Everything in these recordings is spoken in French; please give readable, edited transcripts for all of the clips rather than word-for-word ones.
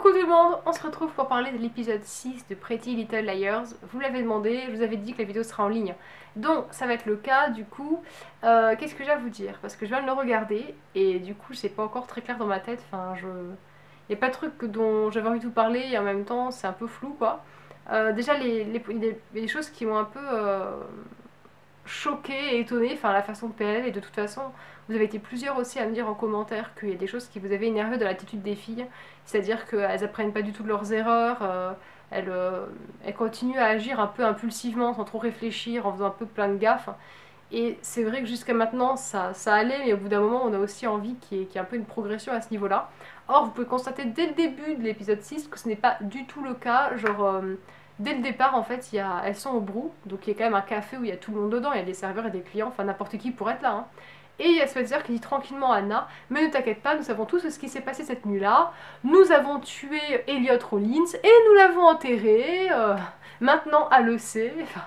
Coucou tout le monde, on se retrouve pour parler de l'épisode 6 de Pretty Little Liars. Vous l'avez demandé, je vous avais dit que la vidéo sera en ligne. Donc ça va être le cas, du coup, qu'est-ce que j'ai à vous dire? Parce que je viens de le regarder, et du coup c'est pas encore très clair dans ma tête, il n'y a pas de truc dont j'avais envie de vous parler, et en même temps c'est un peu flou quoi. Déjà les choses qui m'ont un peu choquée et étonnée, enfin la façon de PLL, et de toute façon vous avez été plusieurs aussi à me dire en commentaire qu'il y a des choses qui vous avaient énervé de l'attitude des filles, c'est-à-dire qu'elles apprennent pas du tout de leurs erreurs, elles continuent à agir un peu impulsivement sans trop réfléchir, en faisant un peu plein de gaffes. Et c'est vrai que jusqu'à maintenant ça allait, mais au bout d'un moment on a aussi envie qu'il y ait un peu une progression à ce niveau-là. Or vous pouvez constater dès le début de l'épisode 6 que ce n'est pas du tout le cas, dès le départ, en fait, elles sont au Brou, donc il y a quand même un café où il y a tout le monde dedans, il y a des serveurs et des clients, enfin n'importe qui pourrait être là. Hein. Et il y a Spencer qui dit tranquillement à Anna, mais ne t'inquiète pas, nous savons tous ce qui s'est passé cette nuit-là, nous avons tué Elliot Rollins et nous l'avons enterré, maintenant elle le sait. Enfin,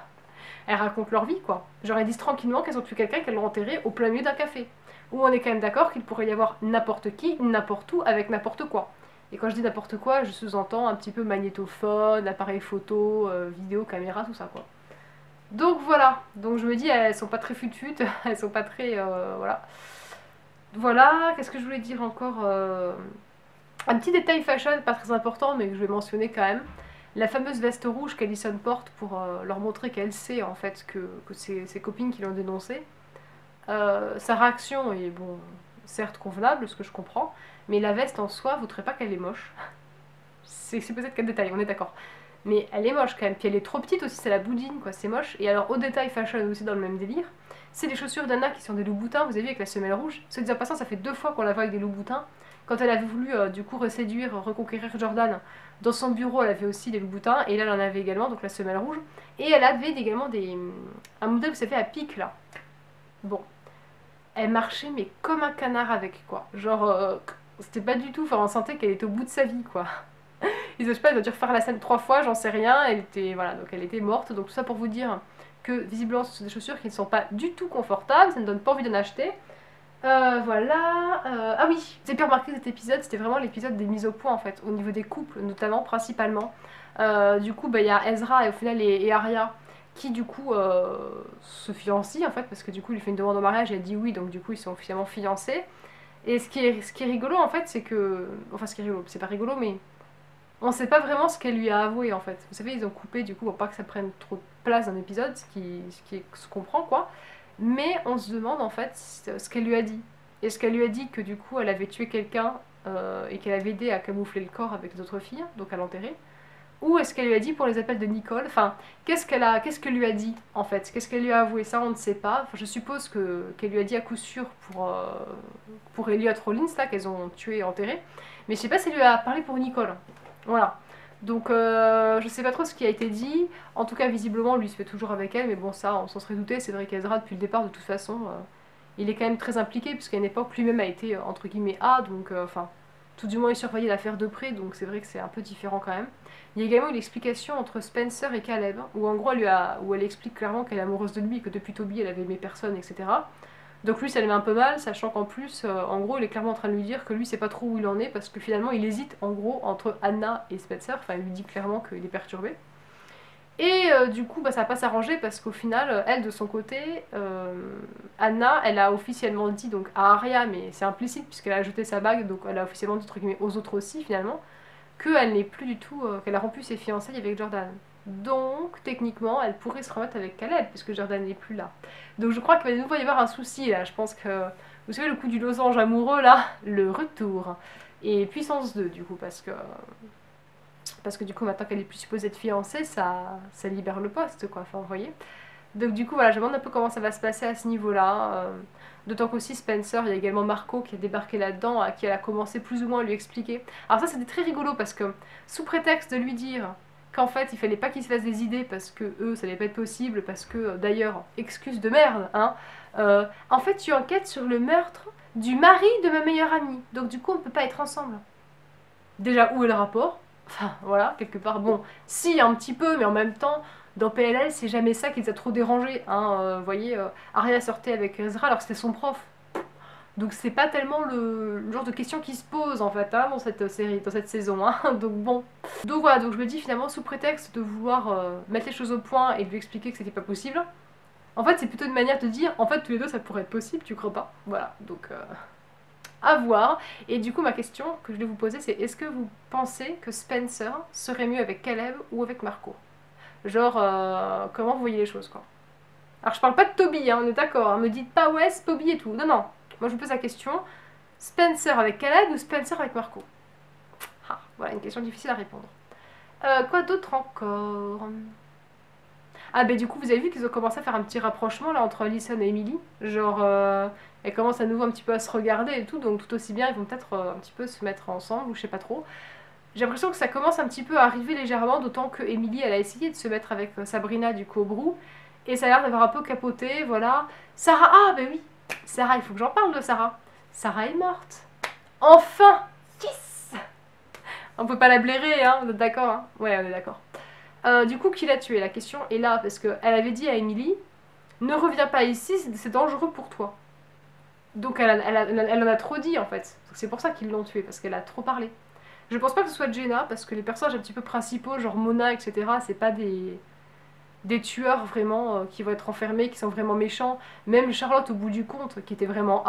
elles racontent leur vie quoi. J'aurais dit tranquillement qu'elles ont tué quelqu'un, qu'elles l'ont enterré au plein milieu d'un café. Où on est quand même d'accord qu'il pourrait y avoir n'importe qui, n'importe où, avec n'importe quoi. Et quand je dis n'importe quoi, je sous-entends un petit peu magnétophone, appareil photo, vidéo, caméra, tout ça quoi. Donc voilà, donc je me dis elles sont pas très fututes, elles sont pas très... voilà. Voilà, qu'est-ce que je voulais dire encore un petit détail fashion, pas très important, mais que je vais mentionner quand même. La fameuse veste rouge qu'Alison porte pour leur montrer qu'elle sait en fait que c'est ses copines qui l'ont dénoncée. Sa réaction est, bon, certes convenable, ce que je comprends, mais la veste en soi, vous ne trouvez pas qu'elle est moche? C'est peut-être qu'un détail, on est d'accord. Mais elle est moche quand même, puis elle est trop petite aussi, c'est la boudine quoi, c'est moche. Et alors au détail fashion aussi dans le même délire, c'est les chaussures d'Anna qui sont des loups-boutins, vous avez vu avec la semelle rouge. Ce disant passant, ça fait 2 fois qu'on la voit avec des loups-boutins. Quand elle avait voulu du coup reséduire, reconquérir Jordan, dans son bureau elle avait aussi des loups-boutins, et là elle en avait également, donc la semelle rouge. Et elle avait également un modèle, vous savez, à pic là. Bon, elle marchait mais comme un canard avec quoi. Genre, c'était pas du tout, enfin on sentait qu'elle était au bout de sa vie quoi. Je sais pas, elle a dû refaire la scène 3 fois, j'en sais rien, elle était, voilà, donc elle était morte. Donc tout ça pour vous dire que visiblement ce sont des chaussures qui ne sont pas du tout confortables, ça ne donne pas envie d'en acheter. Voilà. Ah oui, vous avez pu remarquer cet épisode, c'était vraiment l'épisode des mises au point en fait, au niveau des couples notamment, principalement. Du coup, il y a Ezra et au final et Arya qui du coup se fiancent en fait, parce que du coup il lui fait une demande en mariage et elle dit oui, donc du coup ils sont officiellement fiancés. Et ce qui est rigolo en fait, c'est que... Enfin ce qui est rigolo, c'est pas rigolo mais... On sait pas vraiment ce qu'elle lui a avoué en fait. Vous savez, ils ont coupé du coup pour pas que ça prenne trop de place dans l'épisode, ce qu'on comprend quoi. Mais on se demande en fait ce qu'elle lui a dit. Est-ce qu'elle lui a dit que du coup elle avait tué quelqu'un et qu'elle avait aidé à camoufler le corps avec les autres filles, donc à l'enterrer? Ou est-ce qu'elle lui a dit pour les appels de Nicole? Enfin, qu'est-ce qu'elle lui a dit en fait? Qu'est-ce qu'elle lui a avoué? Ça on ne sait pas. Enfin, je suppose qu'elle lui a dit à coup sûr pour Elliot Rollins là qu'elles ont tué et enterré. Mais je sais pas si elle lui a parlé pour Nicole. Voilà. Donc je sais pas trop ce qui a été dit. En tout cas visiblement lui se fait toujours avec elle, mais bon ça on s'en serait douté. C'est vrai qu'Ezra depuis le départ de toute façon il est quand même très impliqué puisqu'à une époque lui-même a été entre guillemets A, donc enfin tout du moins il surveillait l'affaire de près, donc c'est vrai que c'est un peu différent quand même. Il y a également une explication entre Spencer et Caleb où en gros où elle explique clairement qu'elle est amoureuse de lui et que depuis Toby elle avait aimé personne, etc. Donc lui ça le met un peu mal, sachant qu'en plus, en gros, il est clairement en train de lui dire que lui sait pas trop où il en est, parce que finalement il hésite en gros entre Anna et Spencer, enfin il lui dit clairement qu'il est perturbé. Et du coup ça va pas s'arranger parce qu'au final, elle de son côté, Anna, elle a officiellement dit donc à Arya, mais c'est implicite puisqu'elle a jeté sa bague, donc elle a officiellement dit entre guillemets aux autres aussi finalement, qu'elle n'est plus du tout, qu'elle a rompu ses fiançailles avec Jordan. Donc, techniquement, elle pourrait se remettre avec Caleb, puisque Jordan n'est plus là. Donc je crois qu'il va de nouveau y avoir un souci, là. Je pense que... Vous savez, le coup du losange amoureux, là, le retour. Et puissance 2, du coup, parce que... Parce que du coup, maintenant qu'elle est plus supposée être fiancée, ça libère le poste, quoi. Enfin, vous voyez. Donc du coup, voilà, je me demande un peu comment ça va se passer à ce niveau-là. D'autant qu'aussi Spencer, il y a également Marco qui a débarqué là-dedans, à qui elle a commencé plus ou moins à lui expliquer. Alors ça, c'était très rigolo, parce que, sous prétexte de lui dire qu'en fait il fallait pas qu'il se fasse des idées parce que eux ça allait pas être possible, parce que d'ailleurs, excuse de merde, hein, en fait tu enquêtes sur le meurtre du mari de ma meilleure amie, donc du coup on peut pas être ensemble. Déjà, où est le rapport? Enfin voilà, quelque part, bon, si un petit peu, mais en même temps, dans PLL c'est jamais ça qui les a trop dérangés, hein, vous voyez, Arya sortait avec Ezra alors que c'était son prof. Donc c'est pas tellement le genre de question qui se pose en fait hein, dans cette série, dans cette saison. Hein. Donc bon. Donc voilà, donc je me dis finalement sous prétexte de vouloir mettre les choses au point et de lui expliquer que c'était pas possible, en fait c'est plutôt une manière de dire en fait tous les deux ça pourrait être possible, tu crois pas? Voilà, donc à voir. Et du coup ma question que je vais vous poser c'est est-ce que vous pensez que Spencer serait mieux avec Caleb ou avec Marco? Genre comment vous voyez les choses quoi? Alors je parle pas de Toby, hein, on est d'accord, hein, me dites pas ouais c'est Toby et tout, non non. Moi je vous pose la question, Spencer avec Caleb ou Spencer avec Marco? Ah, voilà une question difficile à répondre. Quoi d'autre encore? Ah bah du coup vous avez vu qu'ils ont commencé à faire un petit rapprochement là entre Allison et Emily. Genre elles commencent à nouveau un petit peu à se regarder et tout, donc tout aussi bien ils vont peut-être un petit peu se mettre ensemble ou je sais pas trop. J'ai l'impression que ça commence un petit peu à arriver légèrement, d'autant que Emily elle a essayé de se mettre avec Sabrina du coup au brou. Et ça a l'air d'avoir un peu capoté, voilà. Sarah, ah bah oui, Sarah, il faut que j'en parle de Sarah. Sarah est morte. Enfin. Yes. On peut pas la blairer, hein, vous êtes d'accord hein? Ouais, on est d'accord. Du coup, qui l'a tué? La question est là, parce qu'elle avait dit à Emily, ne reviens pas ici, c'est dangereux pour toi. Donc elle en a trop dit en fait. C'est pour ça qu'ils l'ont tué, parce qu'elle a trop parlé. Je pense pas que ce soit Jenna, parce que les personnages un petit peu principaux, genre Mona, etc., c'est pas des tueurs vraiment qui vont être enfermés, qui sont vraiment méchants. Même Charlotte, au bout du compte, qui était vraiment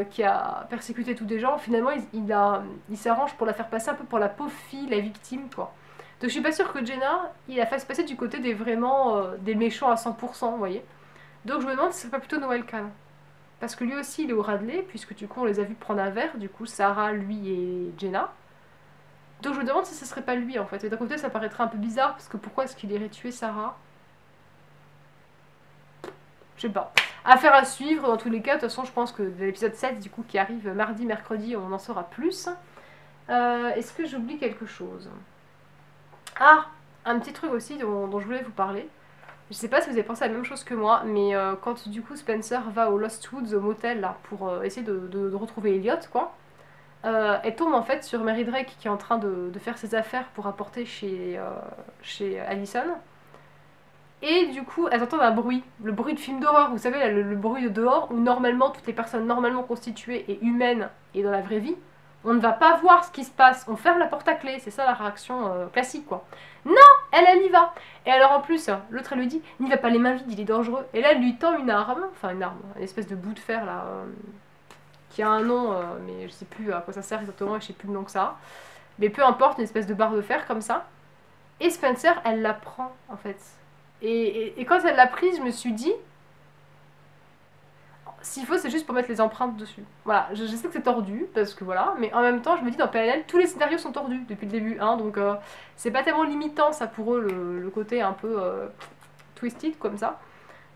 qui a persécuté tous des gens, finalement il s'arrange pour la faire passer un peu pour la pauvre fille, la victime, quoi. Donc je suis pas sûre que Jenna, il a fait se passer du côté des vraiment des méchants à 100%, vous voyez. Donc je me demande si ce serait pas plutôt Noël Kahn. Parce que lui aussi il est au Radley, puisque du coup on les a vus prendre un verre, du coup Sarah, lui et Jenna. Donc je me demande si ce serait pas lui en fait. Et d'un côté ça paraîtrait un peu bizarre, parce que pourquoi est-ce qu'il irait tuer Sarah? Je sais pas. Affaire à suivre, dans tous les cas, de toute façon je pense que de l'épisode 7 du coup qui arrive mardi, mercredi, on en saura plus. Est-ce que j'oublie quelque chose? Ah, un petit truc aussi dont je voulais vous parler. Je sais pas si vous avez pensé à la même chose que moi, mais quand du coup Spencer va au Lost Woods, au motel, là, pour essayer de retrouver Elliot, quoi, elle tombe en fait sur Mary Drake qui est en train de faire ses affaires pour apporter chez Allison. Et du coup, elles entendent un bruit, le bruit de film d'horreur, vous savez, là, le bruit de dehors, où normalement, toutes les personnes normalement constituées et humaines et dans la vraie vie, on ne va pas voir ce qui se passe, on ferme la porte à clé, c'est ça la réaction classique quoi. Non, elle y va. Et alors en plus, l'autre elle lui dit, n'y va pas les mains vides, il est dangereux. Et là elle lui tend une arme, une espèce de bout de fer là, qui a un nom, mais je sais plus à quoi ça sert exactement, et je sais plus le nom que ça. Mais peu importe, une espèce de barre de fer comme ça. Et Spencer, elle la prend en fait. Et quand elle l'a prise, je me suis dit, s'il faut, c'est juste pour mettre les empreintes dessus. Voilà, je sais que c'est tordu, parce que voilà, mais en même temps, je me dis, dans PNL, tous les scénarios sont tordus depuis le début, hein, donc c'est pas tellement limitant, ça, pour eux, le côté un peu twisted, comme ça.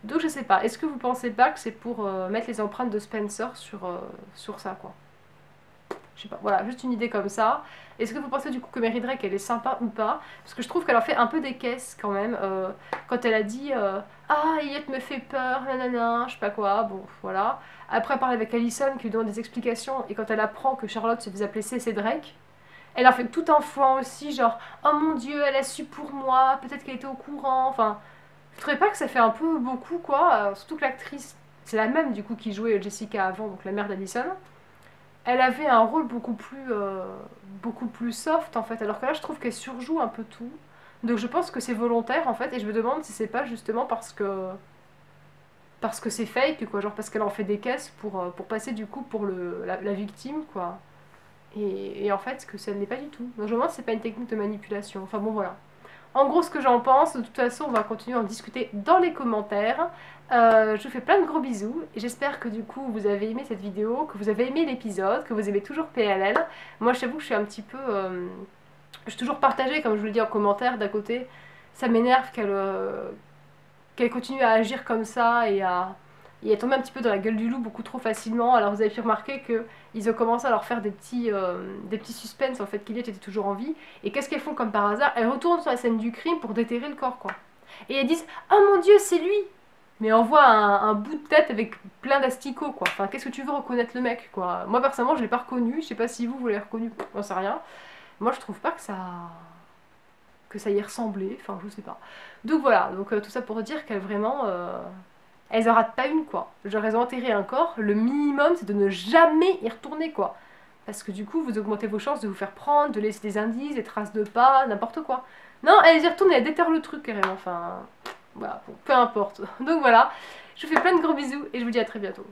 Donc je sais pas, est-ce que vous pensez pas que c'est pour mettre les empreintes de Spencer sur ça, quoi? Je sais pas, voilà, juste une idée comme ça. Est-ce que vous pensez du coup que Mary Drake elle est sympa ou pas? Parce que je trouve qu'elle en fait un peu des caisses quand même. Quand elle a dit ah, Elliot me fait peur, nanana, je sais pas quoi, bon voilà. Après elle parle avec Allison qui lui demande des explications et quand elle apprend que Charlotte se faisait appeler C.C. Drake, elle en fait tout un foin aussi, genre oh mon dieu, elle a su pour moi, peut-être qu'elle était au courant, enfin. Je trouvais pas que ça fait un peu beaucoup quoi, surtout que l'actrice, c'est la même du coup qui jouait Jessica avant, donc la mère d'Allison elle avait un rôle beaucoup plus soft en fait, alors que là je trouve qu'elle surjoue un peu tout. Donc je pense que c'est volontaire en fait, et je me demande si c'est pas justement parce que c'est fake quoi, genre parce qu'elle en fait des caisses pour passer du coup pour la victime quoi. Et en fait que ça ne l'est pas du tout. Donc je me demande si c'est pas une technique de manipulation. Enfin bon voilà. En gros, ce que j'en pense, de toute façon, on va continuer à en discuter dans les commentaires. Je vous fais plein de gros bisous et j'espère que du coup vous avez aimé cette vidéo, que vous avez aimé l'épisode, que vous aimez toujours PLL. Moi, je t'avoue que je suis un petit peu... je suis toujours partagée, comme je vous le dis en commentaire, d'un côté, ça m'énerve qu'elle continue à agir comme ça et à tomber un petit peu dans la gueule du loup beaucoup trop facilement. Alors vous avez pu remarquer qu'ils ont commencé à leur faire des petits suspens en fait qu'Eliot était toujours en vie. Et qu'est-ce qu'elles font comme par hasard? Elles retournent sur la scène du crime pour déterrer le corps quoi. Et elles disent oh mon dieu c'est lui. Mais on voit un bout de tête avec plein d'asticots quoi. Enfin qu'est-ce que tu veux reconnaître le mec quoi. Moi personnellement je l'ai pas reconnu. Je sais pas si vous l'avez reconnu. J'en sais rien. Moi je trouve pas que ça y ressemblait. Enfin je sais pas. Donc voilà. Donc tout ça pour dire qu'elle vraiment elles en ratent pas une, quoi. Genre, elles ont enterré un corps, le minimum, c'est de ne jamais y retourner, quoi. Parce que du coup, vous augmentez vos chances de vous faire prendre, de laisser des indices, des traces de pas, n'importe quoi. Non, elles y retournent et elles déterrent le truc, carrément. Enfin, voilà, bon, peu importe. Donc voilà, je vous fais plein de gros bisous et je vous dis à très bientôt.